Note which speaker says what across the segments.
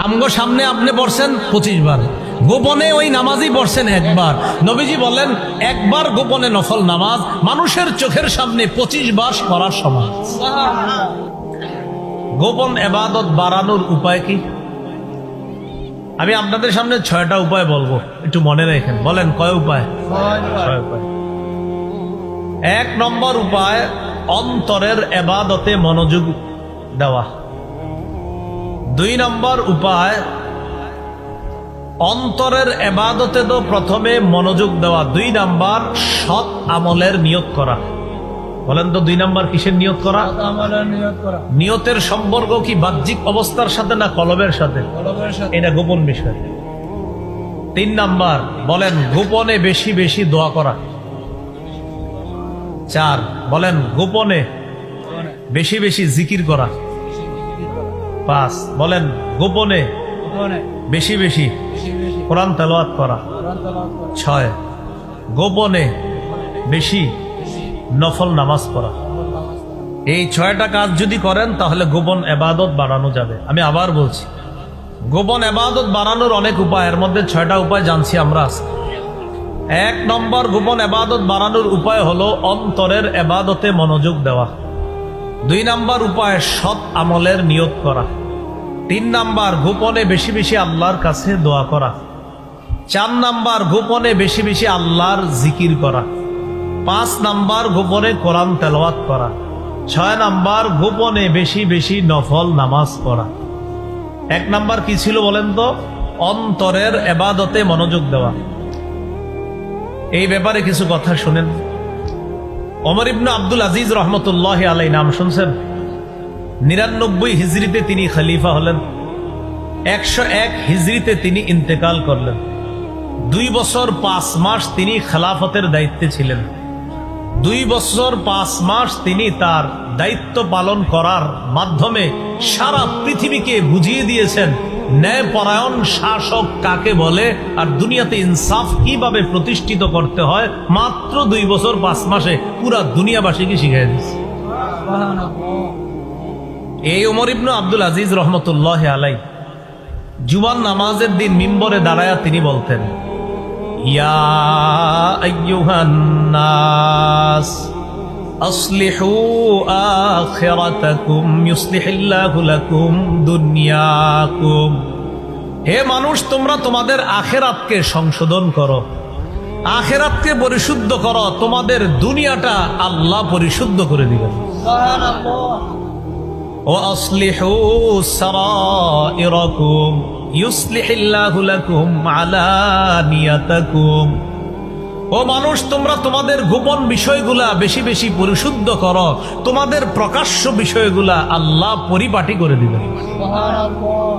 Speaker 1: আমগো সামনে আপনি পড়ছেন 25 বার, গোপনে ওই নামাজই পড়ছেন একবার। নবীজি বলেন একবার গোপনে নফল নামাজ মানুষের চোখের সামনে 25 বার পড়ার সমান। গোপন ইবাদত বাড়ানোর উপায় কি? আমি আপনাদের সামনে 6টা উপায় বলবো, একটু মনে রাখেন। বলেন কয় উপায়? 6 উপায়। 1 নম্বর উপায়, অন্তরের ইবাদতে মনোযোগ দেওয়া। 2 নম্বর উপায়, অন্তরের ইবাদতে তো প্রথমে মনোযোগ দেওয়া। 2 নম্বর, সৎ আমলের নিয়ত করা। বলেন তো 2 নম্বর কিসের নিয়ত করা? নিয়তের সম্পর্ক কি বাহ্যিক অবস্থার সাথে না কলবের সাথে? এটা গোপন বিষয়। 3 নম্বর, বলেন গোপনে বেশি বেশি দোয়া করা। 4, বলেন গোপনে বেশি বেশি জিকির করা। 5, বলেন গোপনে বেশি বেশি কোরআন তেলাওয়াত করা। 6, গোপনে বেশি নফল নামাজ পড়া। এই 6টা কাজ যদি করেন তাহলে গোপন ইবাদত বাড়ানো যাবে। আমি আবার বলছি, গোপন ইবাদত বাড়ানোর অনেক উপায়, এর মধ্যে 6টা উপায় জানছি আমরা আজকে। 1 নম্বর গোপন ইবাদত বাড়ানোর উপায় হলো অন্তরের ইবাদতে মনোযোগ দেওয়া। 2 নম্বর উপায়, সৎ আমলের নিয়ত করা। 3 নম্বর, গোপনে বেশি বেশি আল্লাহর কাছে দোয়া করা। 4 নম্বর, গোপনে বেশি বেশি আল্লাহর জিকির করা। 5 নম্বর, গোপনে কোরআন তেলাওয়াত করা। 6 নম্বর, গোপনে বেশি বেশি নফল নামাজ পড়া। 1 নম্বর কি ছিল বলেন তো? অন্তরের ইবাদতে মনোযোগ দেওয়া। এই ব্যাপারে কিছু কথা শুনেন। ওমর ইবনে আব্দুল আজিজ রহমতুল্লাহ আলাইহি নাম শুনছেন? 99 হিজরিতে তিনি খলিফা হলেন। 101 হিজরিতে তিনি ইন্তেকাল করলেন। 2 বছর 5 মাস তিনি খেলাফতের দায়িত্বে ছিলেন। 2 বছর 5 মাস তিনি তার দায়িত্ব পালন করার মাধ্যমে সারা পৃথিবীকে বুঝিয়ে দিয়েছেন ন্যায়পরায়ণ শাসক কাকে বলে আর দুনিয়াতে ইনসাফ কিভাবে প্রতিষ্ঠিত করতে হয়। মাত্র 2 বছর 5 মাসে পুরা দুনিয়াবাসীকে শিখিয়ে দিয়েছে। এই ওমর ইবনে আব্দুল আজিজ রহমতুল্লাহ আলাইহি জুমার নামাজের দিন মিম্বরে দাঁড়ায়া তিনি বলতেন, ইয়া আইয়ুহান নাস আসলিহু আখিরাতাকুম ইউসলিহিল্লাহু লাকুম দুনিয়াকুম। হে মানুষ, তোমরা তোমাদের আখিরাতকে সংশোধন করো, আখিরাতকে পরিশুদ্ধ করো, তোমাদের দুনিয়াটা আল্লাহ পরিশুদ্ধ করে দিবেন। সুবহানাল্লাহ। ওয়া আসলিহু সারাইরাকুম ইউসলিহিল্লাহু লাকুম আলানিয়াতাকুম। ও মানুষ, তোমরা তোমাদের গোপন বিষয়গুলা বেশি বেশি পরিশুদ্ধ করো, তোমাদের প্রকাশ্য বিষয়গুলা আল্লাহ পরিপাটি করে দিবেন। সুবহানাল্লাহ।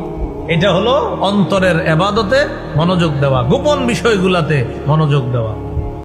Speaker 1: এটা হলো অন্তরের ইবাদতে মনোযোগ দেওয়া, গোপন বিষয়গুলাতে মনোযোগ দেওয়া।